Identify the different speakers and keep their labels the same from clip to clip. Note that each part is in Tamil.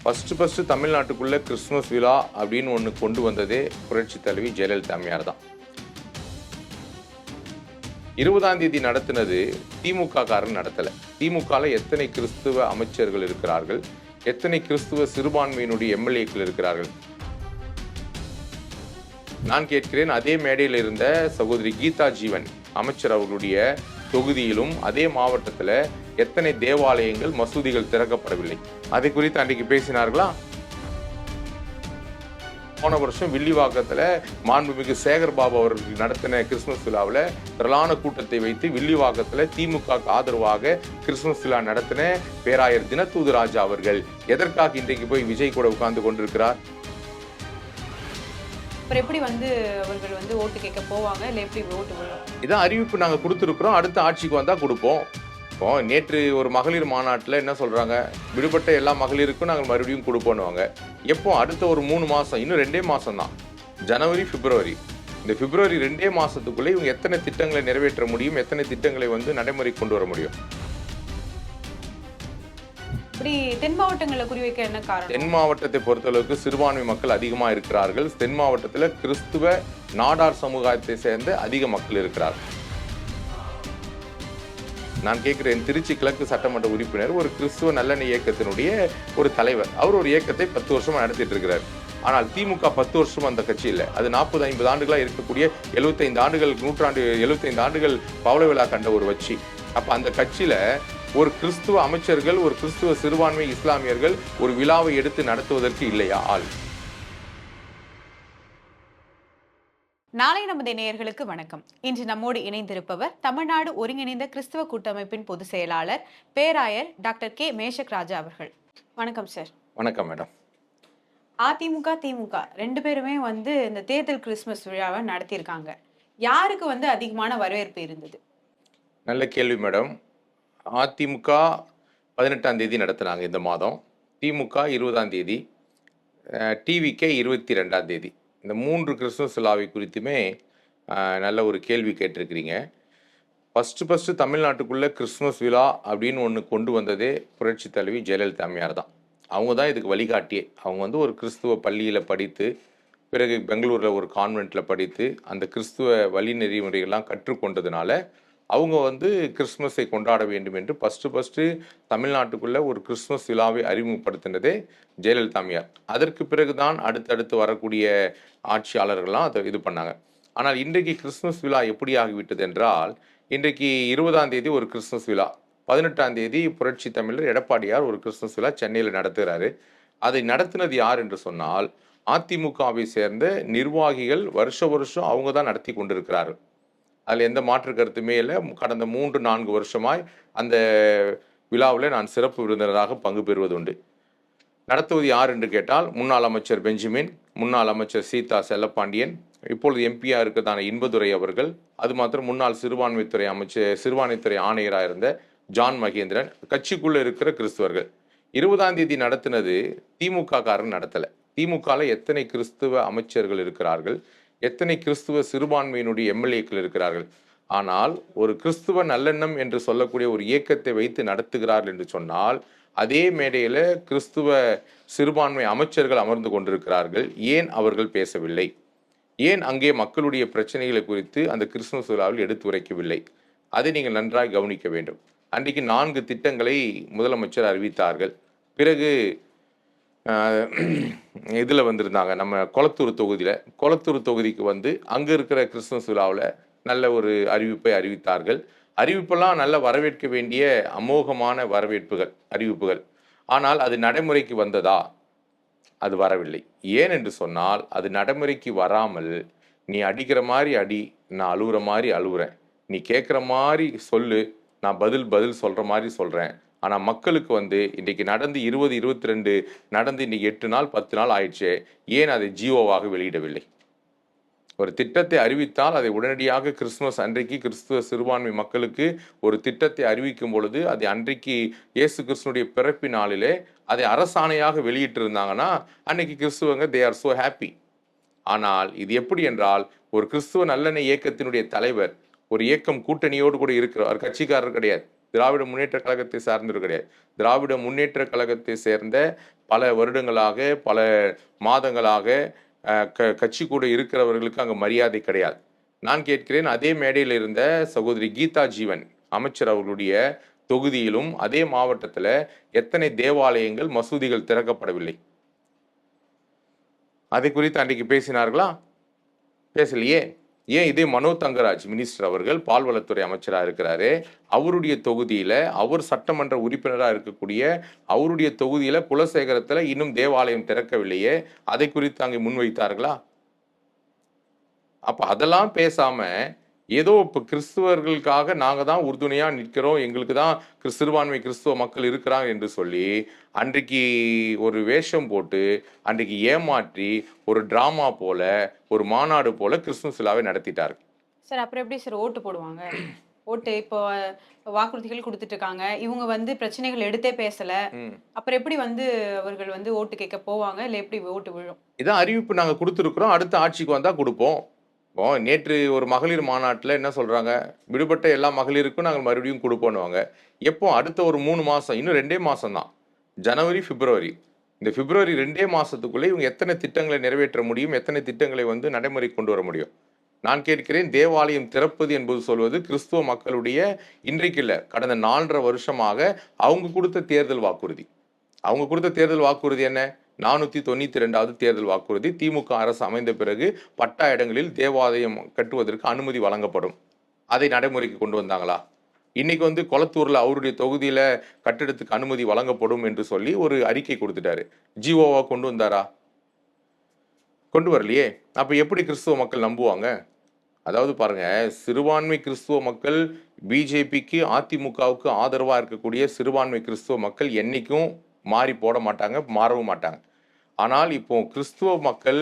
Speaker 1: ஃபஸ்ட்டு தமிழ்நாட்டுக்குள்ளே கிறிஸ்துமஸ் விழா அப்படின்னு ஒன்று கொண்டு வந்ததே புரட்சி தலைவி ஜெயலலிதா அம்மையார் தான். 20ஆம் தேதி நடத்தினது திமுக காரன் நடத்தலை. திமுகவில் எத்தனை கிறிஸ்துவ அமைச்சர்கள் இருக்கிறார்கள், எத்தனை கிறிஸ்துவ சிறுபான்மையினுடைய எம்எல்ஏக்கள் இருக்கிறார்கள்? நான் கேட்கிறேன், அதே மேடையில் இருந்த சகோதரி கீதா ஜீவன் அமைச்சர் அவர்களுடைய தொகுதியிலும் அதே மாவட்டத்தில் எத்தனை தேவாலயங்கள் மசூதிகள் திறக்கப்படவில்லை? அதை குறித்து அன்றைக்கு பேசினார்களா? போன வருஷம் வில்லிவாக்கத்தில் மாண்புமிகு சேகர் பாபு அவர்கள் நடத்தின கிறிஸ்துமஸ் விழாவில் திரளான கூட்டத்தை வைத்து வில்லிவாக்கத்தில் திமுக ஆதரவாக கிறிஸ்துமஸ் விழா நடத்தின பேராயர் தினத்தூது ராஜா அவர்கள் எதற்காக இன்றைக்கு போய் விஜய் கூட உட்கார்ந்து கொண்டிருக்கிறார்?
Speaker 2: எப்படி அவர்கள் ஓட்டு கேட்க போவாங்க, இல்லை எப்படி ஓட்டு விழும்?
Speaker 1: இதான் அறிவிப்பு நாங்கள் கொடுத்துருக்குறோம். அடுத்த ஆட்சிக்கு வந்தால் கொடுப்போம். இப்போ நேற்று ஒரு மகளிர் மாநாட்டில் என்ன சொல்கிறாங்க, விடுபட்ட எல்லா மகளிருக்கும் நாங்கள் மறுபடியும் கொடுப்போன்னுவாங்க. எப்போ? அடுத்த ஒரு 3 மாதம், இன்னும் 2 மாதம் தான், ஜனவரி பிப்ரவரி. இந்த பிப்ரவரி 2 மாதத்துக்குள்ளே இவங்க எத்தனை திட்டங்களை நிறைவேற்ற முடியும், எத்தனை திட்டங்களை நடைமுறை கொண்டு வர முடியும்?
Speaker 2: இப்படி தென் மாவட்டங்களை குறிவைக்க என்ன காரணம்?
Speaker 1: தென் மாவட்டத்தை பொறுத்தளவுக்கு சிறுபான்மை மக்கள் அதிகமாக இருக்கிறார்கள். தென் மாவட்டத்தில் கிறிஸ்துவ நாடார் சமுதாயத்தை சேர்ந்த அதிக மக்கள் இருக்கிறார்கள். நான் கேட்கிறேன், திருச்சி கிழக்கு சட்டமன்ற உறுப்பினர் ஒரு கிறிஸ்துவ நல்லெண்ணெய் இயக்கத்தினுடைய ஒரு தலைவர். அவர் ஒரு இயக்கத்தை 10 வருஷமா நடத்திட்டு இருக்கிறார். ஆனால் திமுக 10 வருஷம் அந்த கட்சி இல்லை. அது 40-50 ஆண்டுகளாக இருக்கக்கூடிய 75 ஆண்டுகள் 75 ஆண்டுகள் பவள விழா கண்ட ஒரு கட்சி. அப்ப அந்த கட்சியில ஒரு கிறிஸ்துவ அமைச்சர்கள், ஒரு கிறிஸ்துவ சிறுபான்மை இஸ்லாமியர்கள் ஒரு விழாவை எடுத்து நடத்துவதற்கு இல்லையா ஆள்?
Speaker 2: நாளை நமது நேயர்களுக்கு வணக்கம். இன்று நம்மோடு இணைந்திருப்பவர் தமிழ்நாடு ஒருங்கிணைந்த கிறிஸ்துவ கூட்டமைப்பின் பொதுச் செயலாளர் பேராயர் டாக்டர் கே மேஷக் ராஜா அவர்கள். வணக்கம் சார்.
Speaker 1: வணக்கம் மேடம்.
Speaker 2: அதிமுக திமுக 2 பேருமே இந்த தேர்தல் கிறிஸ்துமஸ் விழாவை நடத்தியிருக்காங்க. யாருக்கு அதிகமான வரவேற்பு இருந்தது?
Speaker 1: நல்ல கேள்வி மேடம். அதிமுக 18ஆம் தேதி நடத்தினாங்க இந்த மாதம், திமுக 20ஆம் தேதி, டிவிகே 22ஆம் தேதி. இந்த 3 கிறிஸ்துமஸ் விழாவை குறித்துமே நல்ல ஒரு கேள்வி கேட்டிருக்கிறீங்க. ஃபஸ்ட்டு தமிழ்நாட்டுக்குள்ளே கிறிஸ்துமஸ் விழா அப்படின்னு ஒன்று கொண்டு வந்ததே புரட்சி தலைவி ஜெயலலிதா அம்மையார் தான். அவங்க தான் இதுக்கு வழிகாட்டியே. அவங்க ஒரு கிறிஸ்துவ பள்ளியில் படித்து, பிறகு பெங்களூரில் ஒரு கான்வெண்ட்டில் படித்து அந்த கிறிஸ்துவ வழி நெறிமுறைகள்லாம் கற்றுக்கொண்டதுனால அவங்க கிறிஸ்துமஸை கொண்டாட வேண்டும் என்று ஃபஸ்ட்டு தமிழ்நாட்டுக்குள்ளே ஒரு கிறிஸ்துமஸ் விழாவை அறிமுகப்படுத்தினதே ஜெயலலிதா அம்மையார். அதற்கு பிறகுதான் அடுத்தடுத்து வரக்கூடிய ஆட்சியாளர்கள்லாம் அதை இது பண்ணாங்க. ஆனால் இன்றைக்கு கிறிஸ்துமஸ் விழா எப்படி ஆகிவிட்டது என்றால், இன்றைக்கு 20ஆம் தேதி ஒரு கிறிஸ்துமஸ் விழா, 18ஆம் தேதி புரட்சி தமிழர் எடப்பாடியார் ஒரு கிறிஸ்துமஸ் விழா சென்னையில் நடத்துகிறாரு. அதை நடத்தினது யார் என்று சொன்னால், அதிமுகவை சேர்ந்த நிர்வாகிகள் வருஷம் அவங்க தான் நடத்தி கொண்டிருக்கிறார்கள். அதில் எந்த மாற்று கருத்துமே இல்லை. கடந்த 3-4 வருஷமாய் அந்த விழாவில் நான் சிறப்பு விருந்தினராக பங்கு பெறுவது உண்டு. நடத்துவது யார் என்று கேட்டால், முன்னாள் அமைச்சர் பெஞ்சமின், முன்னாள் அமைச்சர் சீதா செல்லப்பாண்டியன், இப்பொழுது எம்பியாக இருக்கிறதான இன்பதுரை அவர்கள், அது மாத்திரம் முன்னாள் சிறுபான்மைத்துறை ஆணையராக இருந்த ஜான் மகேந்திரன், கட்சிக்குள்ளே இருக்கிற கிறிஸ்துவர்கள். 20ஆம் தேதி நடத்தினது திமுக காரன் நடத்தலை. திமுகவில் எத்தனை கிறிஸ்துவ அமைச்சர்கள் இருக்கிறார்கள், எத்தனை கிறிஸ்துவ சிறுபான்மையினுடைய எம்எல்ஏக்கள் இருக்கிறார்கள்? ஆனால் ஒரு கிறிஸ்துவ நல்லெண்ணம் என்று சொல்லக்கூடிய ஒரு இயக்கத்தை வைத்து நடத்துகிறார்கள் என்று சொன்னால், அதே மேடையில் கிறிஸ்துவ சிறுபான்மை அமைச்சர்கள் அமர்ந்து கொண்டிருக்கிறார்கள். ஏன் அவர்கள் பேசவில்லை? ஏன் அங்கே மக்களுடைய பிரச்சனைகளை குறித்து அந்த கிறிஸ்துமஸ் விழாவில் எடுத்து உரைக்கவில்லை? அதை நீங்கள் நன்றாக கவனிக்க வேண்டும். அன்றைக்கு 4 திட்டங்களை முதலமைச்சர் அறிவித்தார்கள். பிறகு இதில் வந்திருந்தாங்க, நம்ம கொளத்தூர் தொகுதிக்கு அங்கே இருக்கிற கிறிஸ்துமஸ் விழாவில் நல்ல ஒரு அறிவிப்பை அறிவித்தார்கள். அறிவிப்பெல்லாம் நல்ல வரவேற்க வேண்டிய அமோகமான அறிவிப்புகள். ஆனால் அது நடைமுறைக்கு வந்ததா? அது வரவில்லை. ஏன் என்று சொன்னால், அது நடைமுறைக்கு வராமல், நீ அடிக்கிற மாதிரி அடி, நான் அழுகுற மாதிரி அழுகுறேன், நீ கேட்குற மாதிரி சொல்லு, நான் பதில் சொல்கிற மாதிரி சொல்கிறேன். ஆனால் மக்களுக்கு இன்றைக்கி நடந்து 20-22 நடந்து இன்றைக்கி 8 நாள் 10 நாள் ஆயிடுச்சு. ஏன் அதை ஜியோவாக வெளியிடவில்லை? ஒரு திட்டத்தை அறிவித்தால் அதை உடனடியாக கிறிஸ்துமஸ் அன்றைக்கு கிறிஸ்துவ சிறுபான்மை மக்களுக்கு ஒரு திட்டத்தை அறிவிக்கும் பொழுது, அதை அன்றைக்கு இயேசு கிறிஸ்துனுடைய பிறப்பு நாளிலே அதை அரசாணையாக வெளியிட்டிருந்தாங்கன்னா அன்றைக்கி கிறிஸ்துவங்க தே ஆர் ஸோ ஹாப்பி. ஆனால் இது எப்படி என்றால், ஒரு கிறிஸ்துவ நல்லெண்ணெய் இயக்கத்தினுடைய தலைவர், ஒரு இயக்கம் கூட்டணியோடு கூட இருக்கிறார், கட்சிக்காரர் கிடையாது, திராவிட முன்னேற்ற கழகத்தை சார்ந்தவர் கிடையாது. திராவிட முன்னேற்ற கழகத்தை சேர்ந்த பல வருடங்களாக, பல மாதங்களாக கட்சி கூட இருக்கிறவர்களுக்கு அங்கே மரியாதை கிடையாது. நான் கேட்கிறேன், அதே மேடையில் இருந்த சகோதரி கீதா ஜீவன் அமைச்சர் அவர்களுடைய தொகுதியிலும் அதே மாவட்டத்தில் எத்தனை தேவாலயங்கள், மசூதிகள் திறக்கப்படவில்லை? அதை குறித்து அன்றைக்கு பேசினார்களா? பேசலையே. ஏன் இதே மனோ தங்கராஜ் மினிஸ்டர் அவர்கள் பால்வளத்துறை அமைச்சராக இருக்கிறாரு, அவருடைய தொகுதியில், அவர் சட்டமன்ற உறுப்பினராக இருக்கக்கூடிய அவருடைய தொகுதியில் குலசேகரத்தில் இன்னும் தேவாலயம் திறக்கவில்லையே, அதை குறித்து அங்கே முன்வைத்தார்களா? அப்போ அதெல்லாம் பேசாம ஏதோ இப்போ கிறிஸ்துவர்களுக்காக நாங்கள் தான் உறுதுணையாக நிற்கிறோம், எங்களுக்கு தான் சிறுபான்மை கிறிஸ்துவ மக்கள் இருக்கிறாங்க என்று சொல்லி அன்றைக்கு ஒரு வேஷம் போட்டு அன்றைக்கு ஏமாற்றி ஒரு டிராமா போல, ஒரு மாநாடு போல கிறிஸ்துமஸ் விழாவை நடத்திட்டாரு.
Speaker 2: சார் அப்புறம் எப்படி சார் ஓட்டு போடுவாங்க? ஓட்டு இப்போ வாக்குறுதிகள் கொடுத்துட்டு இருக்காங்க, இவங்க வந்து பிரச்சனைகள் எடுத்தே பேசல, அப்புறம் எப்படி வந்து அவர்கள் வந்து ஓட்டு கேட்க போவாங்க, இல்லை எப்படி ஓட்டு விழும்?
Speaker 1: இதான் அறிவிப்பு நாங்கள் கொடுத்துருக்குறோம், அடுத்த ஆட்சிக்கு வந்தால் கொடுப்போம். இப்போ நேற்று ஒரு மகளிர் மாநாட்டில் என்ன சொல்கிறாங்க, விடுபட்ட எல்லா மகளிருக்கும் நாங்கள் மறுபடியும் கொடுப்போன்னுவாங்க. எப்போ? அடுத்த ஒரு 3 மாதம், இன்னும் 2 மாதம் தான், ஜனவரி பிப்ரவரி. இந்த பிப்ரவரி 2 மாதத்துக்குள்ளே இவங்க எத்தனை திட்டங்களை நிறைவேற்ற முடியும், எத்தனை திட்டங்களை வந்து நடைமுறை கொண்டு வர முடியும்? நான் கேட்கிறேன், தேவாலயம் திறப்பது என்பது சொல்வது கிறிஸ்துவ மக்களுடைய இன்றைக்கு இல்லை, கடந்த 4.5 வருஷமாக அவங்க கொடுத்த தேர்தல் வாக்குறுதி. அவங்க கொடுத்த தேர்தல் வாக்குறுதி என்ன? 492வது தேர்தல் வாக்குறுதி. திமுக அரசு அமைந்த பிறகு பட்டா இடங்களில் தேவாலயம் கட்டுவதற்கு அனுமதி வழங்கப்படும். அதை நடைமுறைக்கு கொண்டு வந்தாங்களா? இன்னைக்கு வந்து கொளத்தூர்ல அவருடைய தொகுதியில கட்டிடத்துக்கு அனுமதி வழங்கப்படும் என்று சொல்லி ஒரு அறிக்கை கொடுத்துட்டாரு. ஜிஓவா கொண்டு வந்தாரா? கொண்டு வரலையே. அப்ப எப்படி கிறிஸ்துவ மக்கள் நம்புவாங்க? அதாவது பாருங்க, சிறுபான்மை கிறிஸ்துவ மக்கள் பிஜேபிக்கு, அதிமுகவுக்கு ஆதரவா இருக்கக்கூடிய சிறுபான்மை கிறிஸ்துவ மக்கள் என்னைக்கும் மாறி போட மாட்டாங்க, மாறவும் மாட்டாங்க. ஆனால் இப்போ கிறிஸ்துவ மக்கள்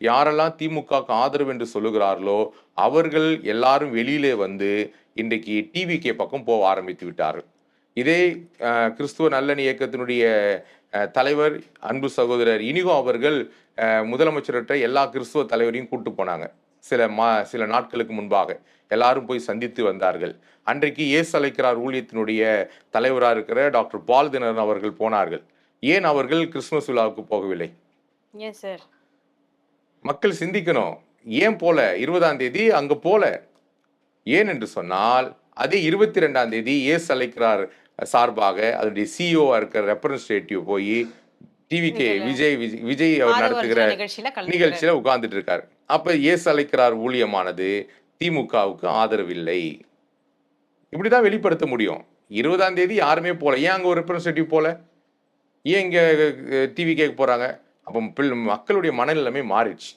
Speaker 1: யாரெல்லாம் திமுகவுக்கு ஆதரவு என்று சொல்லுகிறார்களோ அவர்கள் எல்லாரும் வெளியிலே வந்து இன்றைக்கு டிவிகே பக்கம் போக ஆரம்பித்து விட்டார்கள். இதே கிறிஸ்துவ நல்லெண்ண இயக்கத்தினுடைய தலைவர் அன்பு சகோதரர் இனிகோ அவர்கள் முதலமைச்சர்கிட்ட எல்லா கிறிஸ்துவ தலைவரையும் கூட்டு போனாங்க. சில நாட்களுக்கு முன்பாக எல்லாரும் போய் சந்தித்து வந்தார்கள். அன்றைக்கு இயேசு அழைக்கிறார் ஊழியத்தினுடைய தலைவராக இருக்கிற டாக்டர் பால் தினகரன் அவர்கள் போனார்கள். ஏன் அவர்கள் கிறிஸ்துமஸ் விழாவுக்கு போகவில்லை?
Speaker 2: ஏன் சார்?
Speaker 1: மக்கள் சிந்திக்கணும். ஏன் போல? 20ஆம் தேதி அங்க போல. ஏன் என்று சொன்னால், அதே 22ஆம் தேதி இயேசு அழைக்கிறார் சார்பாக அதனுடைய சிஇஓ இருக்கிற ரெப்ரசன்டேட்டிவ் போய் டிவிகே விஜய் அவர் நடத்துகிற நிகழ்ச்சியில உட்கார்ந்துட்டு இருக்காரு. அப்ப இயேசு அழைக்கிறார் ஊழியமானது திமுகவுக்கு ஆதரவில்லை. இப்படிதான் வெளிப்படுத்த முடியும். 20ஆம் தேதி யாருமே போல. ஏன் அங்க ஒரு ரெப்ரசன்டேட்டிவ் போல? ஏன் இங்க டிவிகே போறாங்க? அப்போ மக்களுடைய மனநிலைமை மாறிடுச்சு.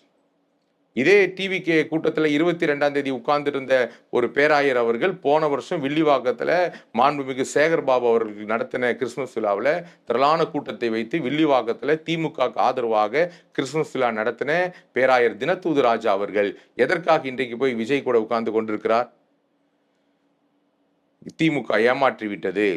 Speaker 1: இதே டிவிகே கூட்டத்தில் 22ஆம் தேதி உட்கார்ந்திருந்த ஒரு பேராயர் அவர்கள் போன வருஷம் வில்லிவாக்கத்தில் மாண்புமிகு சேகர்பாபு அவர்கள் நடத்தின கிறிஸ்துமஸ் விழாவில் திரளான கூட்டத்தை வைத்து வில்லிவாக்கத்தில் திமுக ஆதரவாக கிறிஸ்துமஸ் விழா நடத்தின பேராயர் தினத்தூது ராஜா அவர்கள் எதற்காக இன்றைக்கு போய் விஜய் கூட உட்கார்ந்து கொண்டிருக்கிறார்? திமுக ஏமாற்றி விட்டது,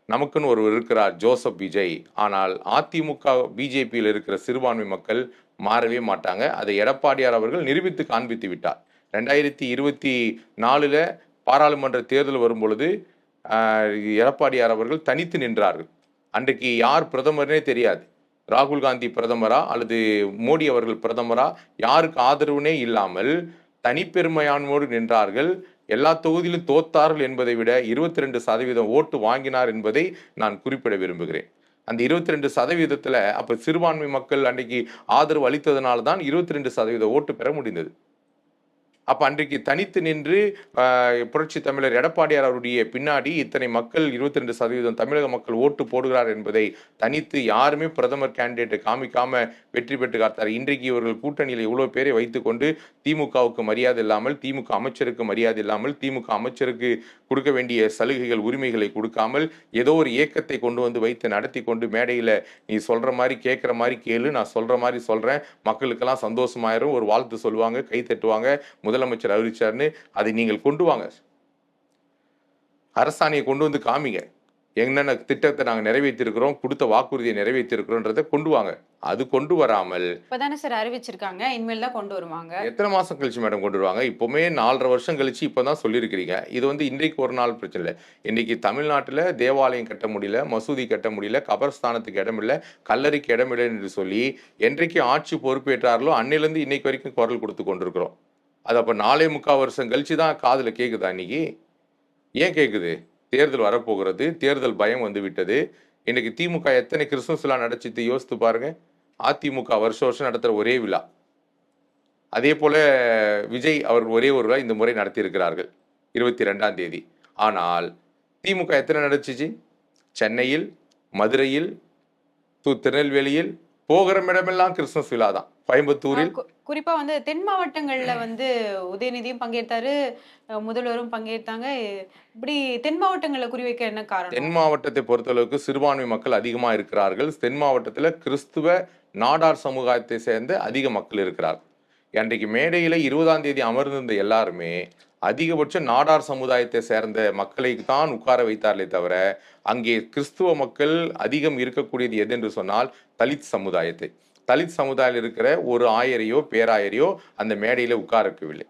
Speaker 1: நமக்குன்னு ஒருவர் இருக்கிறார் ஜோசப் விஜய். ஆனால் அதிமுக பிஜேபியில் இருக்கிற சிறுபான்மை மக்கள் மாறவே மாட்டாங்க. அதை எடப்பாடியார் அவர்கள் நிரூபித்து காண்பித்து விட்டார். 2024 பாராளுமன்ற தேர்தல் வரும் பொழுது எடப்பாடியார் அவர்கள் தனித்து நின்றார்கள். அன்றைக்கு யார் பிரதமர்னே தெரியாது. ராகுல் காந்தி பிரதமரா அல்லது மோடி அவர்கள் பிரதமரா, யாருக்கு ஆதரவுனே இல்லாமல் தனிப்பெருமையானோடு நின்றார்கள். எல்லா தொகுதியிலும் தோத்தார்கள் என்பதை விட 22% ஓட்டு வாங்கினார் என்பதை நான் குறிப்பிட விரும்புகிறேன். அந்த 22% அப்ப சிறுபான்மை மக்கள் அன்றைக்கு ஆதரவு அளித்ததனால தான் 22% ஓட்டு பெற முடிந்தது. அப்ப அன்றைக்கு தனித்து நின்று புரட்சி தமிழர் எடப்பாடியார் அவருடைய பின்னாடி இத்தனை மக்கள் 22% தமிழக மக்கள் ஓட்டு போடுகிறார் என்பதை தனித்து யாருமே பிரதமர் கேண்டிடேட்டை காமிக்காம வெற்றி பெற்று காத்தார். இன்றைக்கு இவர்கள் கூட்டணியில் இவ்வளவு பேரை வைத்துக்கொண்டு திமுகவுக்கு மரியாதை இல்லாமல், திமுக அமைச்சருக்கு மரியாதை இல்லாமல், திமுக அமைச்சருக்கு கொடுக்க வேண்டிய சலுகைகள் உரிமைகளை கொடுக்காமல் ஏதோ ஒரு இயக்கத்தை கொண்டு வந்து வைத்து நடத்தி கொண்டு மேடையில் நீ சொல்ற மாதிரி கேட்குற மாதிரி கேளு, நான் சொல்ற மாதிரி சொல்றேன், மக்களுக்கெல்லாம் சந்தோஷமாயிரும், ஒரு வாழ்த்து சொல்லுவாங்க, கை தட்டுவாங்க, முதலமைச்சர் அறிவிச்சார்னு அதை நீங்கள் கொண்டு வாங்க, அரசாணையை கொண்டு வந்து காமிங்க. என்னென்ன திட்டத்தை நாங்கள் நிறைவேற்றிருக்கிறோம், கொடுத்த வாக்குறுதியை நிறைவேற்றிருக்கிறோன்றதை கொண்டு வாங்க. அது கொண்டு வராமல்
Speaker 2: இப்பதானே சார் அறிவிச்சிருக்காங்க, இனிமேல் தான் கொண்டு வருவாங்க.
Speaker 1: எத்தனை மாசம் கழிச்சு மேடம் கொண்டு வருவாங்க? இப்பவுமே 4.5 வருஷம் கழிச்சு இப்பதான் சொல்லியிருக்கிறீங்க. இது வந்து இன்றைக்கு ஒரு நாள் பிரச்சனை இல்ல. இன்னைக்கு தமிழ்நாட்டுல தேவாலயம் கட்ட முடியல, மசூதி கட்ட முடியல, கபர்ஸ்தானத்துக்கு இடம் இல்ல, கல்லறைக்கு இடம் இல்லை என்று சொல்லி என்றைக்கு ஆட்சி பொறுப்பேற்றார்களோ அன்னையிலிருந்து இன்னைக்கு வரைக்கும் குரல் கொடுத்து கொண்டிருக்கிறோம். அது அப்ப 4.25 வருஷம் கழிச்சு தான் காதுல கேக்குதா இன்னைக்கு? ஏன் கேக்குது? தேர்தல் வரப்போகிறது, தேர்தல் பயம் வந்து விட்டது. இன்னைக்கு திமுக எத்தனை கிறிஸ்துமஸ் விழா நடத்திட்டு யோசித்து பாருங்க. அதிமுக வருஷம் வருஷம் நடத்துற ஒரே விழா. அதே போல விஜய் அவர்கள் ஒரே ஒரு விழா இந்த முறை நடத்தியிருக்கிறார்கள் 22ஆம் தேதி. ஆனால் திமுக எத்தனை நடந்துச்சு? சென்னையில், மதுரையில், திருநெல்வேலியில், போகிற இடமெல்லாம் கிறிஸ்துமஸ் விழா தான். கோயம்புத்தூரில்
Speaker 2: குறிப்பா வந்து தென் மாவட்டங்கள்ல வந்து உதயநிதியும் பங்கேற்றாரு, முதல்வரும் பங்கேற்றாங்க. இப்படி தென் மாவட்டங்கள்ல குறிவைக்க என்ன காரணம்?
Speaker 1: தென் மாவட்டத்தை பொறுத்தளவுக்கு சிறுபான்மை மக்கள் அதிகமா இருக்கிறார்கள். தென் மாவட்டத்தில் கிறிஸ்துவ நாடார் சமுதாயத்தை சேர்ந்த அதிக மக்கள் இருக்கிறார்கள். அன்றைக்கு மேடையில 20ஆம் தேதி அமர்ந்திருந்த எல்லாருமே அதிகபட்சம் நாடார் சமுதாயத்தை சேர்ந்த மக்களை தான் உட்கார வைத்தார்களே தவிர, அங்கே கிறிஸ்துவ மக்கள் அதிகம் இருக்கக்கூடியது எது என்று சொன்னால் தலித் சமுதாயத்தை. தலித் சமுதாயம் இருக்கிற ஒரு ஆயரையோ பேராயரையோ அந்த மேடையில உட்கார வைக்கவில்லை.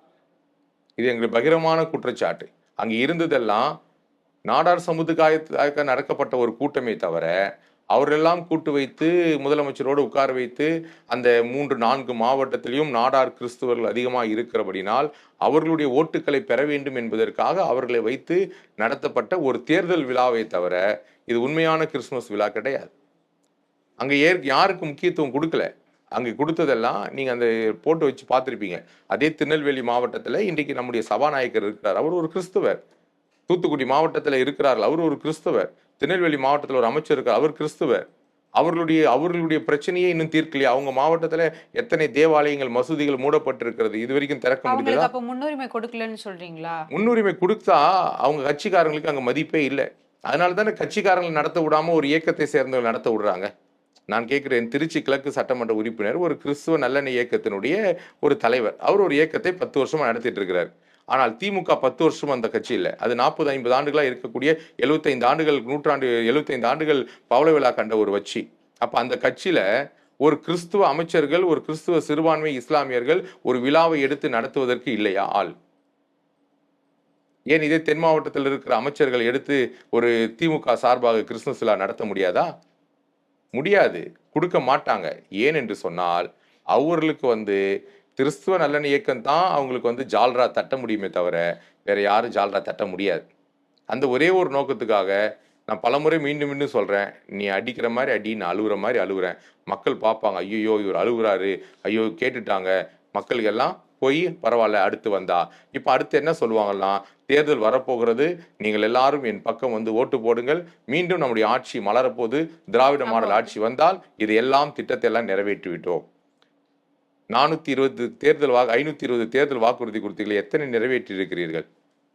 Speaker 1: இது எங்களுக்கு பகிரமான குற்றச்சாட்டு. அங்கே இருந்ததெல்லாம் நாடார் சமுதாயத்துக்காக நடக்கப்பட்ட ஒரு கூட்டமே தவிர, அவரெல்லாம் கூட்டு வைத்து முதலமைச்சரோடு உட்கார வைத்து அந்த 3-4 மாவட்டத்திலையும் நாடார் கிறிஸ்துவர்கள் அதிகமாக இருக்கிறபடினால் அவர்களுடைய ஓட்டுக்களை பெற வேண்டும் என்பதற்காக அவர்களை வைத்து நடத்தப்பட்ட ஒரு தேர்தல் விழாவை தவிர இது உண்மையான கிறிஸ்துமஸ் விழா கிடையாது. அங்கே யாருக்கு முக்கியத்துவம் கொடுக்கல. அங்கே கொடுத்ததெல்லாம் நீங்கள் அந்த போட்டு வச்சு பார்த்துருப்பீங்க. அதே திருநெல்வேலி மாவட்டத்தில் இன்றைக்கு நம்முடைய சபாநாயகர் இருக்கிறார், அவர் ஒரு கிறிஸ்துவர். தூத்துக்குடி மாவட்டத்தில் இருக்கிறார்கள், அவர் ஒரு கிறிஸ்துவர். திருநெல்வேலி மாவட்டத்தில் ஒரு அமைச்சர் இருக்கார், அவர் கிறிஸ்துவர். அவர்களுடைய பிரச்சனையே இன்னும் தீர்க்கலையா? அவங்க மாவட்டத்தில் எத்தனை தேவாலயங்கள் மசூதிகள் மூடப்பட்டிருக்கிறது, இது வரைக்கும் திறக்க முடியல.
Speaker 2: அப்ப முன்னுரிமை கொடுக்கலன்னு சொல்றீங்களா?
Speaker 1: முன்னுரிமை கொடுத்தா அவங்க கட்சிக்காரங்களுக்கு அங்கே மதிப்பே இல்லை. அதனால தானே கட்சிக்காரங்களை நடத்த விடாம ஒரு இயக்கத்தை சேர்ந்தவர்கள் நடத்த விடுறாங்க. நான் கேட்கிறேன், திருச்சி கிழக்கு சட்டமன்ற உறுப்பினர் ஒரு கிறிஸ்துவ நல்லெண்ணெய் இயக்கத்தினுடைய ஒரு தலைவர். அவர் ஒரு இயக்கத்தை 10 வருஷமா நடத்திட்டு இருக்கிறார். ஆனால் திமுக 10 வருஷம் அந்த கட்சி இல்லை. அது 40-50 ஆண்டுகளா இருக்கக்கூடிய 75 ஆண்டுகள் 75 ஆண்டுகள் பவள விழா கண்ட ஒரு கட்சி. அப்ப அந்த கட்சியில ஒரு கிறிஸ்துவ அமைச்சர்கள், ஒரு கிறிஸ்துவ சிறுபான்மை இஸ்லாமியர்கள் ஒரு விழாவை எடுத்து நடத்துவதற்கு இல்லையா ஆள்? ஏன் இதே தென் மாவட்டத்தில் இருக்கிற அமைச்சர்கள் எடுத்து ஒரு திமுக சார்பாக கிறிஸ்துமஸ் விழா நடத்த முடியாதா? முடியாது, கொடுக்க மாட்டாங்க. ஏன் என்று சொன்னால் அவர்களுக்கு கிறிஸ்துவ நல்லெண்ணெய் இயக்கம் தான் அவங்களுக்கு ஜால்ரா தட்ட முடியுமே தவிர வேற யாரும் ஜால்ரா தட்ட முடியாது. அந்த ஒரே ஒரு நோக்கத்துக்காக நான் பலமுறை மீண்டும் மீண்டும் சொல்றேன், நீ அடிக்கிற மாதிரி அடி, நான் அழுகுற மாதிரி அழுகுறேன். மக்கள் பார்ப்பாங்க, ஐயோ இவர் அழுகுறாரு, ஐயோ கேட்டுட்டாங்க. மக்களுக்கு எல்லாம் போய் பரவாயில்ல அடுத்து வந்தா. இப்போ அடுத்து என்ன சொல்லுவாங்கன்னா, தேர்தல் வரப்போகிறது, நீங்கள் எல்லாரும் என் பக்கம் ஓட்டு போடுங்கள், மீண்டும் நம்முடைய ஆட்சி மலரப்போது, திராவிட மாடல் ஆட்சி வந்தால் இது எல்லாம் திட்டத்தை எல்லாம் நிறைவேற்றி விட்டோம். 420 தேர்தல் 520 தேர்தல் வாக்குறுதி கொடுத்தீர்கள், எத்தனை நிறைவேற்றி இருக்கிறீர்கள்?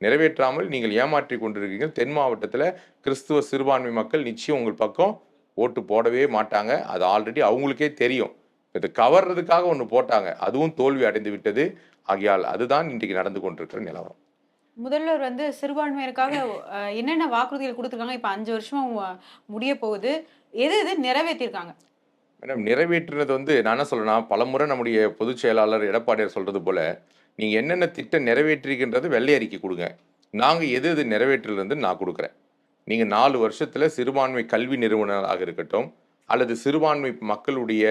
Speaker 1: நிறைவேற்றாமல் நீங்கள் ஏமாற்றி கொண்டிருக்கிறீர்கள். தென் மாவட்டத்தில் கிறிஸ்துவ சிறுபான்மை மக்கள் நிச்சயம் உங்கள் பக்கம் ஓட்டு போடவே மாட்டாங்க. அது ஆல்ரெடி அவங்களுக்கே தெரியும். இது கவர்றதுக்காக ஒன்று போட்டாங்க, அதுவும் தோல்வி அடைந்து விட்டது. ஆகையால் அதுதான் இன்றைக்கு நடந்து கொண்டிருக்கிற நிலவரம்.
Speaker 2: முதல்வர் சிறுபான்மையினருக்காக என்னென்ன வாக்குறுதிகள் கொடுத்துருக்காங்க? இப்போ 5 வருஷம் முடிய போகுது. எது நிறைவேற்றிருக்காங்க?
Speaker 1: மேடம், நிறைவேற்றினது நான் என்ன சொல்றேன்னா, பலமுறை நம்முடைய பொதுச் செயலாளர் எடப்பாடியார் சொல்றது போல, நீங்க என்னென்ன திட்டம் நிறைவேற்றிருக்கின்றது வெள்ளை அறிக்கை கொடுங்க. நாங்க எது நிறைவேற்றிலிருந்து நான் கொடுக்குறேன். நீங்க 4 வருஷத்துல சிறுபான்மை கல்வி நிறுவனராக இருக்கட்டும், அல்லது சிறுபான்மை மக்களுடைய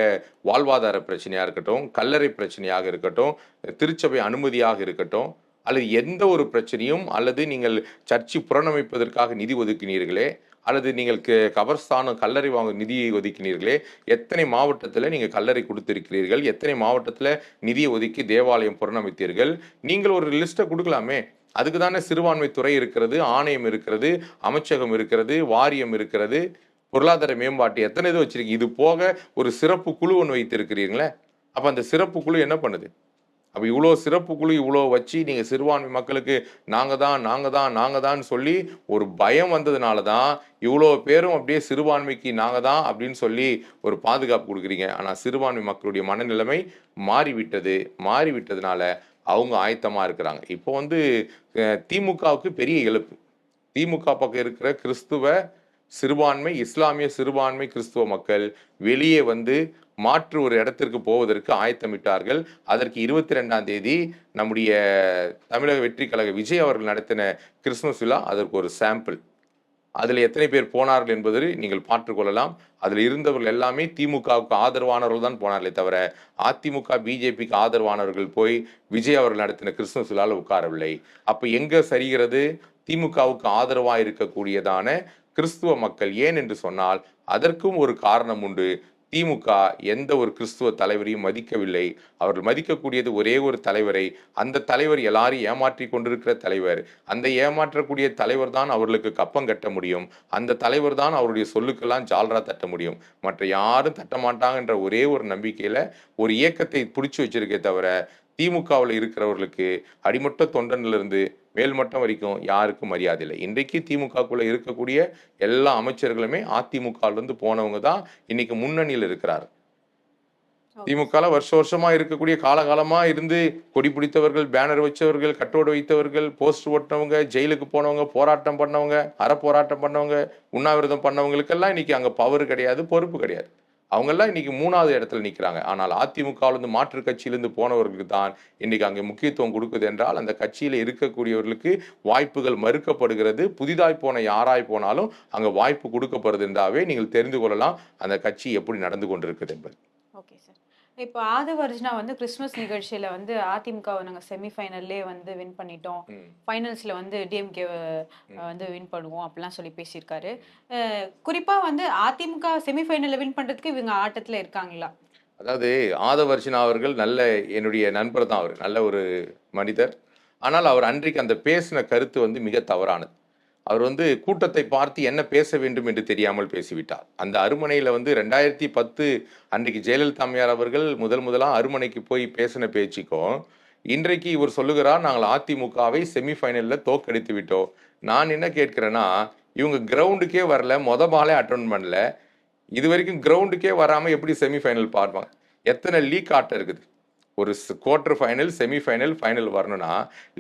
Speaker 1: வாழ்வாதார பிரச்சனையாக இருக்கட்டும், கல்லறை பிரச்சனையாக இருக்கட்டும், திருச்சபை அனுமதியாக இருக்கட்டும், அல்லது எந்த ஒரு பிரச்சனையும், அல்லது நீங்கள் சர்ச்சை புறணமைப்பதற்காக நிதி ஒதுக்கினீர்களே, அல்லது நீங்கள் கபர்ஸ்தானம் கல்லறை வாங்க நிதியை ஒதுக்கினீர்களே, எத்தனை மாவட்டத்தில் நீங்கள் கல்லறை கொடுத்திருக்கிறீர்கள், எத்தனை மாவட்டத்தில் நிதியை ஒதுக்கி தேவாலயம் புறணமைத்தீர்கள், நீங்கள் ஒரு லிஸ்ட்டை கொடுக்கலாமே. அதுக்கு தானே சிறுபான்மை துறை இருக்கிறது, ஆணையம் இருக்கிறது, அமைச்சகம் இருக்கிறது, வாரியம் இருக்கிறது, பொருளாதார மேம்பாட்டு எத்தனை இது வச்சிருக்கீங்க. இது போக ஒரு சிறப்பு குழு ஒன்று வைத்திருக்கிறீங்களே. அப்போ அந்த சிறப்பு குழு என்ன பண்ணுது? அப்போ இவ்வளோ சிறப்பு குழு இவ்வளோ வச்சு நீங்கள் சிறுபான்மை மக்களுக்கு நாங்கள் தான் சொல்லி ஒரு பயம் வந்ததுனால தான் இவ்வளோ பேரும் அப்படியே சிறுபான்மைக்கு நாங்கள் தான் அப்படின்னு சொல்லி ஒரு பாதுகாப்பு கொடுக்குறீங்க. ஆனால் சிறுபான்மை மக்களுடைய மனநிலைமை மாறிவிட்டதுனால அவங்க ஆயத்தமாக இருக்கிறாங்க. இப்போ திமுகவுக்கு பெரிய இழப்பு. திமுக பக்கம் இருக்கிற கிறிஸ்துவ சிறுபான்மை இஸ்லாமிய சிறுபான்மை கிறிஸ்துவ மக்கள் வெளியே வந்து மாற்று ஒரு இடத்திற்கு போவதற்கு ஆயத்தமிட்டார்கள். அதற்கு 22ஆம் தேதி நம்முடைய தமிழக வெற்றி கழக விஜய் அவர்கள் நடத்தின கிறிஸ்துமஸ் விழா அதற்கு ஒரு சாம்பிள். அதில் எத்தனை பேர் போனார்கள் என்பதை நீங்கள் பார்த்துக்கொள்ளலாம். அதில் இருந்தவர்கள் எல்லாமே திமுகவுக்கு ஆதரவானவர்கள் தான் போனார்களே தவிர அதிமுக பிஜேபிக்கு ஆதரவானவர்கள் போய் விஜய் அவர்கள் நடத்தின கிறிஸ்துமஸ் விழாவில் உட்காரவில்லை. அப்போ எங்கே சரிகிறது? திமுகவுக்கு ஆதரவாக இருக்கக்கூடியதான கிறிஸ்துவ மக்கள். ஏன் என்று சொன்னால் அதற்கும் ஒரு காரணம் உண்டு. திமுக எந்த ஒரு கிறிஸ்துவ தலைவரையும் மதிக்கவில்லை. அவர்கள் மதிக்கக்கூடியது ஒரே ஒரு தலைவரை. அந்த தலைவர் எல்லாரையும் ஏமாற்றி கொண்டிருக்கிற தலைவர். அந்த ஏமாற்றக்கூடிய தலைவர் தான் அவர்களுக்கு கப்பம் கட்ட முடியும். அந்த தலைவர் தான் அவருடைய சொல்லுக்கெல்லாம் ஜால்ரா தட்ட முடியும். மற்ற யாரும் தட்ட மாட்டாங்கன்ற ஒரே ஒரு நம்பிக்கையில ஒரு இயக்கத்தை பிடிச்சி வச்சிருக்கே தவிர திமுகவில் இருக்கிறவர்களுக்கு அடிமட்ட தொண்டனிலிருந்து மேல்மட்டம் வரைக்கும் யாருக்கும் மரியாதை இல்லை. இன்றைக்கு திமுகக்குள்ள இருக்கக்கூடிய எல்லா அமைச்சர்களுமே அதிமுகவிலிருந்து போனவங்க தான் இன்னைக்கு முன்னணியில் இருக்கிறார். திமுக வருஷமா இருக்கக்கூடிய காலகாலமா இருந்து கொடி பிடித்தவர்கள், பேனர் வச்சவர்கள், கட்டோடு வைத்தவர்கள், போஸ்ட் ஓட்டினவங்க, ஜெயிலுக்கு போனவங்க, போராட்டம் பண்ணவங்க, அறப்போராட்டம் பண்ணவங்க, உண்ணாவிரதம் பண்ணவங்களுக்கெல்லாம் இன்னைக்கு அங்க பவர் கிடையாது, பொறுப்பு கிடையாது. அவங்கெல்லாம் இன்னைக்கு 3வது இடத்துல நிற்கிறாங்க. ஆனால் அதிமுகவிலிருந்து மாற்று கட்சியிலிருந்து போனவர்களுக்கு தான் இன்னைக்கு அங்கே முக்கியத்துவம் கொடுக்குது என்றால் அந்த கட்சியில் இருக்கக்கூடியவர்களுக்கு வாய்ப்புகள் மறுக்கப்படுகிறது. புதிதாய் போன யாராய் போனாலும் அங்கே வாய்ப்பு கொடுக்கப்படுது என்றாவே நீங்கள் தெரிந்து கொள்ளலாம் அந்த கட்சி எப்படி நடந்து கொண்டிருக்குது என்பது.
Speaker 2: Okay sir. இப்போ ஆதவர்ஜுனா வந்து கிறிஸ்மஸ் நிகழ்ச்சியில வந்து அதிமுகவை நாங்கள் செமிஃபைனல்லே வந்து வின் பண்ணிட்டோம், ஃபைனல்ஸ்ல வந்து டிஎம்கே வந்து வின் பண்ணுவோம் அப்படிலாம் சொல்லி பேசியிருக்காரு. குறிப்பா வந்து அதிமுக செமிஃபைனல்ல வின் பண்றதுக்கு இவங்க ஆட்டத்துல இருக்காங்களா?
Speaker 1: அதாவது ஆதவர்ஜுனா அவர்கள் நல்ல என்னுடைய நண்பர் தான். அவர் நல்ல ஒரு மனிதர். ஆனால் அவர் அன்றைக்கு அந்த பேசின கருத்து வந்து மிக தவறானது. அவர் வந்து கூட்டத்தை பார்த்து என்ன பேச வேண்டும் என்று தெரியாமல் பேசிவிட்டார். அந்த அருமனையில் வந்து 2010 அன்றைக்கு ஜெயலலிதா அம்மையார் அவர்கள் முதலாக அருமனைக்கு போய் பேசின பேச்சுக்கும் இன்றைக்கு இவர் சொல்லுகிறார் நாங்கள் அதிமுகவை செமிஃபைனலில் தோற்கடித்து விட்டோம். நான் என்ன கேட்கிறேன்னா, இவங்க கிரவுண்டுக்கே வரல, பாலே அட்டெண்ட் பண்ணல. இது வரைக்கும் கிரவுண்டுக்கே வராமல் எப்படி செமிஃபைனல் பார்ப்பாங்க? எத்தனை லீக் ஆட்டம் இருக்குது? ஒரு குவார்டர் ஃபைனல், செமிஃபைனல், ஃபைனல் வரணும்னா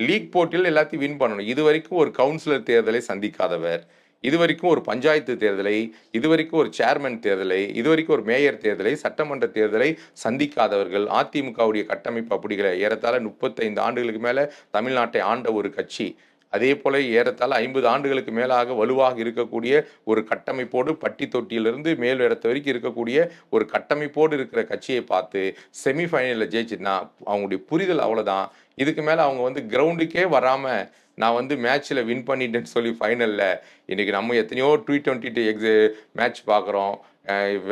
Speaker 1: லீக் போட்டியில் எல்லாத்தையும் வின் பண்ணணும். இது வரைக்கும் ஒரு கவுன்சிலர் தேர்தலை சந்திக்காதவர், இது வரைக்கும் ஒரு பஞ்சாயத்து தேர்தலை, இது வரைக்கும் ஒரு சேர்மன் தேர்தலை, இது வரைக்கும் ஒரு மேயர் தேர்தலை, சட்டமன்ற தேர்தலை சந்திக்காதவர்கள். அதிமுகவுடைய கட்டமைப்பு அப்படிங்கிற ஏறத்தாழ 35 ஆண்டுகளுக்கு மேலே தமிழ்நாட்டை ஆண்ட ஒரு கட்சி. அதே போல ஏறத்தாழ 50 ஆண்டுகளுக்கு மேலாக வலுவாக இருக்கக்கூடிய ஒரு கட்டமைப்போடு பட்டி தொட்டியிலிருந்து மேல் இடத்து வரைக்கும் இருக்கக்கூடிய ஒரு கட்டமைப்போடு இருக்கிற கட்சியை பார்த்து செமிஃபைனலில் ஜெயிச்சுன்னா அவங்களுடைய புரிதல் அவ்வளோதான். இதுக்கு மேலே அவங்க வந்து கிரவுண்டுக்கே வராமல் நான் வந்து மேட்ச்சில் வின் பண்ணிட்டேன்னு சொல்லி ஃபைனலில் இன்றைக்கி நம்ம எத்தனையோ T20 மேட்ச் பார்க்குறோம்,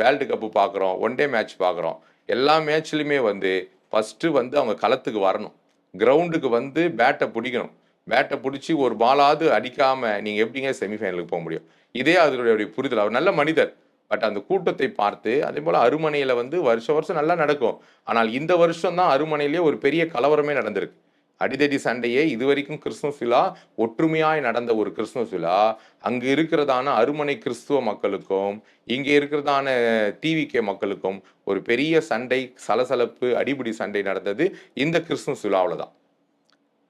Speaker 1: வேர்ல்டு கப்பு பார்க்குறோம், ஒன் டே மேட்ச் பார்க்குறோம். எல்லா மேட்ச்லையுமே வந்து ஃபஸ்ட்டு வந்து அவங்க களத்துக்கு வரணும், கிரவுண்டுக்கு வந்து பேட்டை பிடிக்கணும். பேட்டை பிடிச்சி ஒரு பாலாவது அடிக்காமல் நீங்கள் எப்படிங்க செமிஃபைனலுக்கு போக முடியும்? இதே அதனுடைய புரிதல். அவர் நல்ல மனிதர். பட் அந்த கூட்டத்தை பார்த்து அதே போல் அருமனையில் வந்து வருஷம் நல்லா நடக்கும். ஆனால் இந்த வருஷம் தான் அருமனையிலே ஒரு பெரிய கலவரமே நடந்திருக்கு. அடிதடி சண்டையே இதுவரைக்கும் கிறிஸ்துமஸ் விழா ஒற்றுமையாய் நடந்த ஒரு கிறிஸ்துமஸ் விழா அங்கு இருக்கிறதான அருமனை கிறிஸ்துவ மக்களுக்கும் இங்கே இருக்கிறதான டிவிகே மக்களுக்கும் ஒரு பெரிய சண்டை, சலசலப்பு, அடிபிடி சண்டை நடந்தது இந்த கிறிஸ்துமஸ் விழாவில் தான்.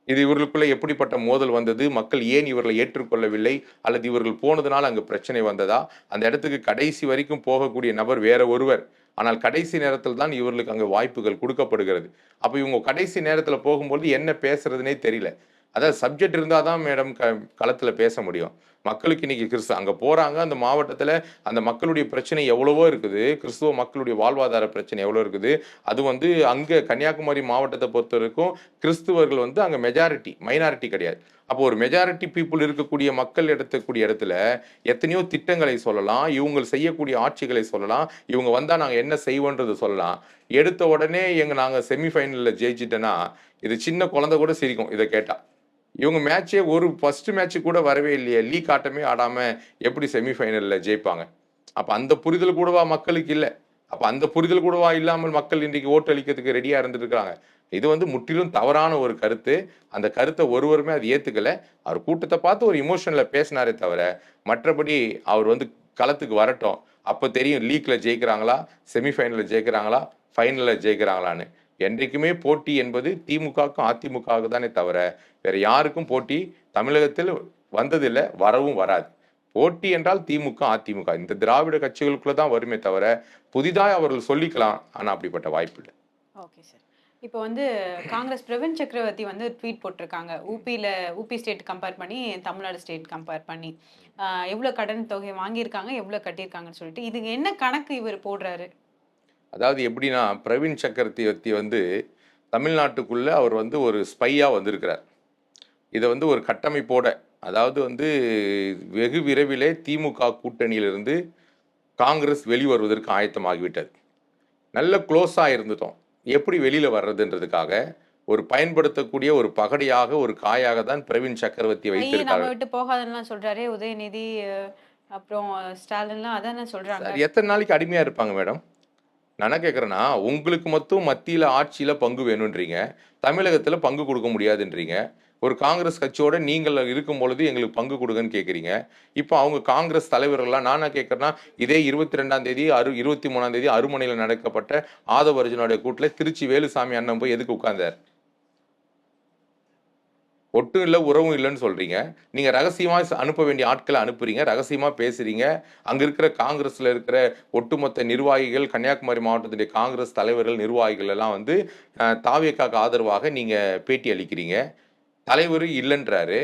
Speaker 1: இது இவர்களுக்குள்ள எப்படிப்பட்ட மோதல் வந்தது? மக்கள் ஏன் இவர்களை ஏற்றுக்கொள்ளவில்லை? அல்லது இவர்கள் போனதுனால அங்கு பிரச்சனை வந்ததா? அந்த இடத்துக்கு கடைசி வரைக்கும் போகக்கூடிய நபர் வேற ஒருவர். ஆனால் கடைசி நேரத்தில் தான் இவர்களுக்கு அங்கே வாய்ப்புகள் கொடுக்கப்படுகிறது. அப்போ இவங்க கடைசி நேரத்தில் போகும்போது என்ன பேசுறதுனே தெரியல. அதாவது சப்ஜெக்ட் இருந்தால் தான் மேடம் களத்தில் பேச முடியும். மக்களுக்கு இன்னைக்கு அங்கே போகிறாங்க, அந்த மாவட்டத்தில் அந்த மக்களுடைய பிரச்சனை எவ்வளவோ இருக்குது, கிறிஸ்துவ மக்களுடைய வாழ்வாதார பிரச்சனை எவ்வளோ இருக்குது. அது வந்து அங்கே கன்னியாகுமரி மாவட்டத்தை பொறுத்த வரைக்கும் கிறிஸ்துவர்கள் வந்து அங்கே மெஜாரிட்டி, மைனாரிட்டி கிடையாது. அப்போ ஒரு மெஜாரிட்டி பீப்புள் இருக்கக்கூடிய மக்கள் எடுக்கக்கூடிய இடத்துல எத்தனையோ திட்டங்களை சொல்லலாம், இவங்க செய்யக்கூடிய ஆட்சிகளை சொல்லலாம், இவங்க வந்தால் நாங்கள் என்ன செய்வோன்றது சொல்லலாம். எடுத்த உடனே நாங்கள் செமிஃபைனலில் ஜெயிச்சிட்டேன்னா இது சின்ன குழந்தை கூட சிரிக்கும் இதை கேட்டால். இவங்க மேட்சே ஒரு ஃபர்ஸ்ட் மேட்ச்சு கூட வரவே இல்லையே, லீக் ஆட்டமே ஆடாமல் எப்படி செமிஃபைனலில் ஜெயிப்பாங்க? அப்போ அந்த புரிதல் கூடவா மக்களுக்கு இல்லை? அப்போ அந்த புரிதல் கூடவா இல்லாமல் மக்கள் இன்றைக்கு ஓட்டு அளிக்கிறதுக்கு ரெடியாக இருந்துருக்காங்க? இது வந்து முற்றிலும் தவறான ஒரு கருத்து. அந்த கருத்தை ஒருவருமே அது ஏற்றுக்கலை. அவர் கூட்டத்தை பார்த்து ஒரு இமோஷனில் பேசினாரே தவிர மற்றபடி அவர் வந்து களத்துக்கு வரட்டும், அப்போ தெரியும் லீக்கில் ஜெயிக்கிறாங்களா, செமிஃபைனலில் ஜெயிக்கிறாங்களா, ஃபைனலில் ஜெயிக்கிறாங்களான்னு. என்றைக்குமே போட்டி என்பது திமுகவுக்கும் அதிமுகவுக்கு தானே தவிர வேற யாருக்கும் போட்டி தமிழகத்தில் வந்ததில்லை, வரவும் வராது. போட்டி என்றால் திமுக, அதிமுக இந்த திராவிட கட்சிகளுக்குள்ள தான் வருமே தவிர புதிதாக அவர்கள் சொல்லிக்கலாம். ஆனா அப்படிப்பட்ட வாய்ப்பு இல்லை.
Speaker 2: Okay sir. இப்போ வந்து காங்கிரஸ் பிரவீன் சக்கரவர்த்தி வந்து ட்வீட் போட்டிருக்காங்க. ஊபி ஸ்டேட் கம்பேர் பண்ணி தமிழ்நாடு ஸ்டேட் கம்பேர் பண்ணி எவ்வளோ கடன் தொகை வாங்கியிருக்காங்க, எவ்வளோ கட்டியிருக்காங்கன்னு சொல்லிட்டு இதுக்கு என்ன கணக்கு இவர் போடுறாரு?
Speaker 1: அதாவது எப்படின்னா, பிரவீன் சக்கரவர்த்தி வந்து தமிழ்நாட்டுக்குள்ள அவர் வந்து ஒரு ஸ்பையா வந்திருக்கிறார். இதை வந்து ஒரு கட்டமைப்போட, அதாவது வந்து வெகு விரைவிலே திமுக கூட்டணியிலிருந்து காங்கிரஸ் வெளிவருவதற்கு ஆயத்தமாகிவிட்டது. நல்ல க்ளோஸாக இருந்துட்டோம். எப்படி வெளியில் வர்றதுன்றதுக்காக ஒரு பயன்படுத்தக்கூடிய ஒரு பகடையாக, ஒரு காயாக தான் பிரவீன் சக்கரவர்த்தி
Speaker 2: நம்ம
Speaker 1: வைத்திருக்காரு.
Speaker 2: விட்டு போகாதுன்னு சொல்றாரே உதயநிதி, அப்புறம் ஸ்டாலின்லாம் அதானே சொல்றாங்க.
Speaker 1: சார், எத்தனை நாளைக்கு அடிமையாக இருப்பாங்க மேடம்? நான் என்ன கேட்குறேன்னா, உங்களுக்கு மட்டும் மத்தியில் ஆட்சியில் பங்கு வேணுன்றீங்க, தமிழகத்தில் பங்கு கொடுக்க முடியாதுன்றீங்க. ஒரு காங்கிரஸ் கட்சியோட நீங்கள் இருக்கும் பொழுது எங்களுக்கு பங்கு கொடுங்கன்னு கேட்குறீங்க. இப்போ அவங்க காங்கிரஸ் தலைவர்கள்லாம் நான் என்ன கேட்குறேன்னா, இதே 22ஆம் தேதி 23ஆம் தேதி அருமனையில் நடக்கப்பட்ட ஆதவ அர்ஜுனுடைய கூட்டில் திருச்சி வேலுசாமி அண்ணன் போய் எதுக்கு உட்கார்ந்தார்? ஒட்டும் இல்லை உறவும் இல்லைன்னு சொல்றீங்க. நீங்க ரகசியமா அனுப்ப வேண்டிய ஆட்களை அனுப்புறீங்க, ரகசியமா பேசுறீங்க. அங்க இருக்கிற காங்கிரஸ்ல இருக்கிற ஒட்டுமொத்த நிர்வாகிகள், கன்னியாகுமரி மாவட்டத்துடைய காங்கிரஸ் தலைவர்கள், நிர்வாகிகள் எல்லாம் வந்து தாவேக்காக்கு ஆதரவாக நீங்க பேட்டி அளிக்கிறீங்க. தலைவர் இல்லைன்றாரு.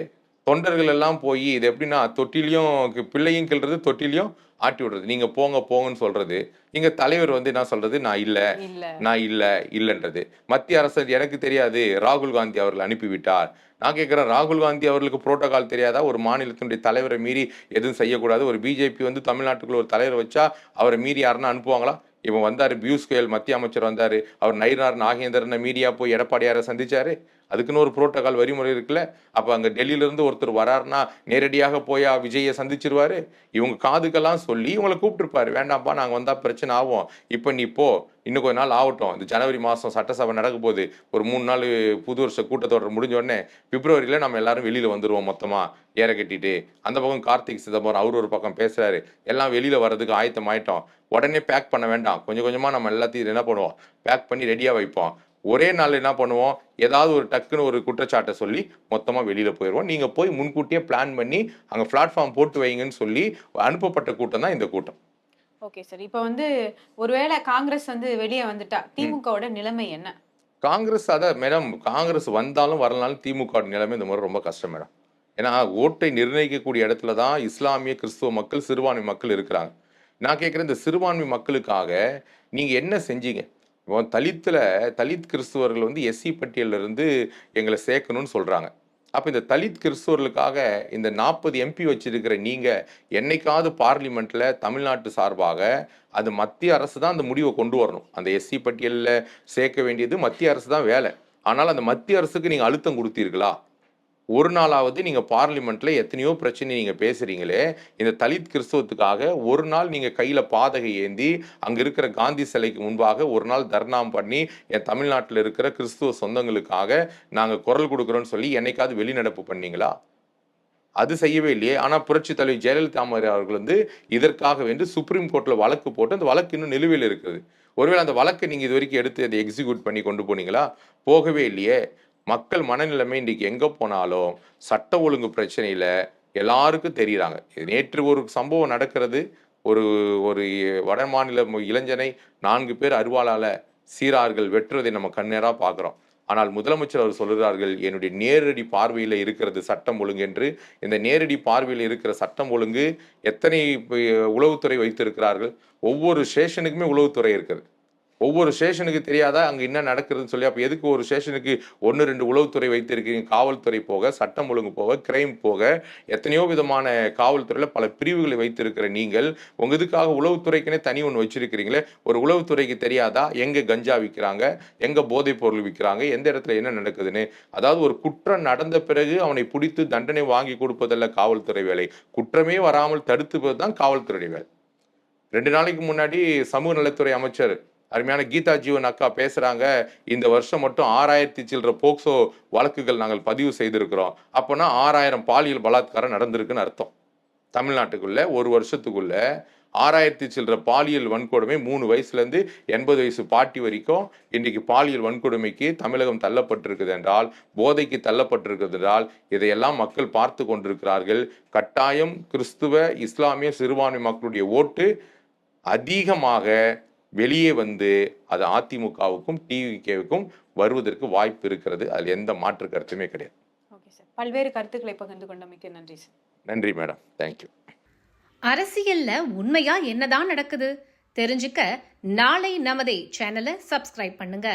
Speaker 1: தொண்டர்கள் எல்லாம் போய் இது எப்படின்னா தொட்டிலையும் பிள்ளையும் கிள்றது, தொட்டிலையும் ஆட்டி விடுறது. நீங்க போங்க போங்கன்னு சொல்றது. இங்க தலைவர் வந்து என்ன சொல்றது? நான் இல்ல,
Speaker 2: இல்ல.
Speaker 1: நான் இல்ல, இல்லைன்றது. மத்திய அரசு எனக்கு தெரியாது, ராகுல் காந்தி அவர்கள் அனுப்பிவிட்டார். நான் கேட்கிறேன், ராகுல் காந்தி அவர்களுக்கு புரோட்டோகால் தெரியாதா? ஒரு மாநிலத்தினுடைய தலைவரை மீறி எதுவும் செய்யக்கூடாது. ஒரு பிஜேபி வந்து தமிழ்நாட்டுக்குள்ள ஒரு தலைவர் வச்சா அவரை மீறி யாருன்னா அனுப்புவாங்களா? இவன் வந்தாரு, பியூஷ் கோயல் மத்திய அமைச்சர் வந்தாரு, அவர் நயினார் நாகேந்திரனை மீடியா போய் எடப்பாடியாரை சந்திச்சாரு. அதுக்குன்னு ஒரு புரோட்டோகால் வரிமுறை இருக்குல்ல. அப்ப அங்க டெல்லியில இருந்து ஒருத்தர் வராருன்னா நேரடியாக போய் விஜயை சந்திச்சிருவாரு. இவங்க காதுக்கெல்லாம் சொல்லி இவங்களை கூப்பிட்டுருப்பாரு. வேண்டாம்ப்பா, நாங்க வந்தா பிரச்சனை ஆகும், இப்ப நீ போ, இன்னும் கொஞ்ச நாள் ஆகட்டும், இந்த ஜனவரி மாதம் சட்டசபை நடக்க போகுது, ஒரு 3 நாள் புது வருஷ கூட்டத்தொடர் முடிஞ்ச உடனே பிப்ரவரியில் நம்ம எல்லாரும் வெளியில் வந்துடுவோம் மொத்தமாக ஏற கட்டிட்டு. அந்த பக்கம் கார்த்திக் சிதம்பரம் அவர் ஒரு பக்கம் பேசுகிறாரு, எல்லாம் வெளியில் வர்றதுக்கு ஆயத்தம் ஆயிட்டோம், உடனே பேக் பண்ண வேண்டாம், கொஞ்சம் கொஞ்சமாக நம்ம எல்லாத்தையும் என்ன பண்ணுவோம், பேக் பண்ணி ரெடியாக வைப்போம். ஒரே நாள் என்ன பண்ணுவோம், ஏதாவது ஒரு டக்குன்னு ஒரு குற்றச்சாட்டை சொல்லி மொத்தமாக வெளியில் போயிடுவோம். நீங்கள் போய் முன்கூட்டியே பிளான் பண்ணி அங்கே பிளாட்ஃபார்ம் போட்டு வைங்கன்னு சொல்லி அனுப்பப்பட்ட கூட்டம் தான் இந்த கூட்டம்.
Speaker 2: Okay sir. இப்போ வந்து ஒருவேளை காங்கிரஸ் வந்து வெளியே வந்துட்டா திமுகவோட நிலைமை என்ன?
Speaker 1: காங்கிரஸ் அதான் மேடம், காங்கிரஸ் வந்தாலும் வரலனாலும் திமுக நிலைமை இந்த முறை ரொம்ப கஷ்டம் மேடம். ஏன்னா ஓட்டை நிர்ணயிக்கக்கூடிய இடத்துல தான் இஸ்லாமிய கிறிஸ்துவ மக்கள், சிறுபான்மை மக்கள் இருக்கிறாங்க. நான் கேட்குறேன், இந்த சிறுபான்மை மக்களுக்காக நீங்கள் என்ன செஞ்சீங்க? இப்போ தலித் கிறிஸ்துவர்கள் வந்து எஸ்சி பட்டியலில் இருந்து எங்களை சேர்க்கணும்னு சொல்கிறாங்க. அப்போ இந்த தலித் கிறிஸ்துவர்களுக்காக இந்த 40 எம்பி வச்சிருக்கிற நீங்கள் என்னைக்காவது பார்லிமெண்ட்டில் தமிழ்நாட்டு சார்பாக அது மத்திய அரசு தான் அந்த முடிவை கொண்டு வரணும். அந்த எஸ்சி பட்டியலில் சேர்க்க வேண்டியது மத்திய அரசு தான் வேலை. ஆனால் அந்த மத்திய அரசுக்கு நீங்கள் அழுத்தம் கொடுத்தீர்களா? ஒரு நாளாவது நீங்கள் பார்லிமெண்ட்டில் எத்தனையோ பிரச்சனை நீங்கள் பேசுகிறீங்களே, இந்த தலித் கிறிஸ்துவத்துக்காக ஒரு நாள் நீங்கள் கையில் பாதகை ஏந்தி அங்கே இருக்கிற காந்தி சிலைக்கு முன்பாக ஒரு நாள் தர்ணாம் பண்ணி என் தமிழ்நாட்டில் இருக்கிற கிறிஸ்துவ சொந்தங்களுக்காக நாங்கள் குரல் கொடுக்குறோன்னு சொல்லி என்னைக்காவது வெளிநடப்பு பண்ணீங்களா? அது செய்யவே இல்லையே. ஆனால் புரட்சி தலைவி ஜெயலலிதா அவர்கள் வந்து இதற்காக வேண்டி சுப்ரீம் கோர்ட்டில் வழக்கு போட்டு அந்த வழக்கு இன்னும் நிலுவையில் இருக்குது. ஒருவேளை அந்த வழக்கை நீங்கள் இது வரைக்கும் எடுத்து அதை எக்ஸிக்யூட் பண்ணி கொண்டு போனீங்களா? போகவே இல்லையே. மக்கள் மனநிலைமை இன்றைக்கு எங்கே போனாலும் சட்ட ஒழுங்கு பிரச்சனையில் எல்லாருக்கும் தெரியுறாங்க. நேற்று ஒரு சம்பவம் நடக்கிறது, ஒரு ஒரு வட மாநில இளைஞனை 4 பேர் அருவாளால் சீரார்கள் வெட்டுறதை நம்ம கண்ணேராக பார்க்குறோம். ஆனால் முதலமைச்சர் அவர் சொல்கிறார்கள், என்னுடைய நேரடி பார்வையில் இருக்கிறது சட்டம் ஒழுங்கு என்று. இந்த நேரடி பார்வையில் இருக்கிற சட்டம் ஒழுங்கு எத்தனை உளவுத்துறை வைத்திருக்கிறார்கள்? ஒவ்வொரு ஸ்டேஷனுக்குமே உளவுத்துறை இருக்குது. ஒவ்வொரு ஸ்டேஷனுக்கு தெரியாதா அங்கே என்ன நடக்குதுன்னு சொல்லி? அப்போ எதுக்கு ஒரு ஸ்டேஷனுக்கு 1-2 உளவுத்துறை வைத்திருக்கிறீங்க? காவல்துறை போக, சட்டம் ஒழுங்கு போக, கிரைம் போக, எத்தனையோ விதமான காவல்துறையில் பல பிரிவுகளை வைத்திருக்கிற நீங்கள் உங்கள் இதுக்காக உளவுத்துறைக்குனே தனி ஒன்று வச்சிருக்கிறீங்களே. ஒரு உளவுத்துறைக்கு தெரியாதா எங்கே கஞ்சா விற்கிறாங்க, எங்கே போதைப் பொருள் விற்கிறாங்க, எந்த இடத்துல என்ன நடக்குதுன்னு? அதாவது ஒரு குற்றம் நடந்த பிறகு அவனை பிடித்து தண்டனை வாங்கி கொடுப்பதல்ல காவல்துறை வேலை, குற்றமே வராமல் தடுத்துவது தான் காவல்துறை வேலை. 2 நாளைக்கு முன்னாடி சமூக நலத்துறை அமைச்சர் அருமையான கீதா ஜீவன் அக்கா பேசுறாங்க, இந்த வருஷம் மட்டும் 6000 சில்லற போக்சோ வழக்குகள் நாங்கள் பதிவு செய்திருக்கிறோம். அப்போனா 6000 பாலியல் பலாத்காரம் நடந்திருக்குன்னு அர்த்தம். தமிழ்நாட்டுக்குள்ள ஒரு வருஷத்துக்குள்ள 6000 சில்லற பாலியல் வன்கொடுமை 3 வயசுலேருந்து 80 வயசு பாட்டி வரைக்கும் இன்றைக்கு பாலியல் வன்கொடுமைக்கு தமிழகம் தள்ளப்பட்டிருக்குது என்றால், போதைக்கு தள்ளப்பட்டிருக்கிறது என்றால், இதையெல்லாம் மக்கள் பார்த்து கொண்டிருக்கிறார்கள். கட்டாயம் கிறிஸ்துவ இஸ்லாமிய சிறுபான்மை மக்களுடைய ஓட்டு அதிகமாக வெளியே வந்து அது அதிமுகவுக்கும் டிவிகேவுக்கும் வருவதற்கு வாய்ப்பு இருக்கிறது. அதில் எந்த மாற்று கருத்துமே கிடையாது.
Speaker 2: ஓகே சார், பல்வேறு கருத்துக்களை பகிர்ந்து கொண்டமைக்கு நன்றி சார்.
Speaker 1: நன்றி மேடம், தேங்க்யூ.
Speaker 3: அரசியல்ல உண்மையா என்னதான் நடக்குது தெரிஞ்சுக்க நாளை நமதே சேனலை சப்ஸ்கிரைப் பண்ணுங்க.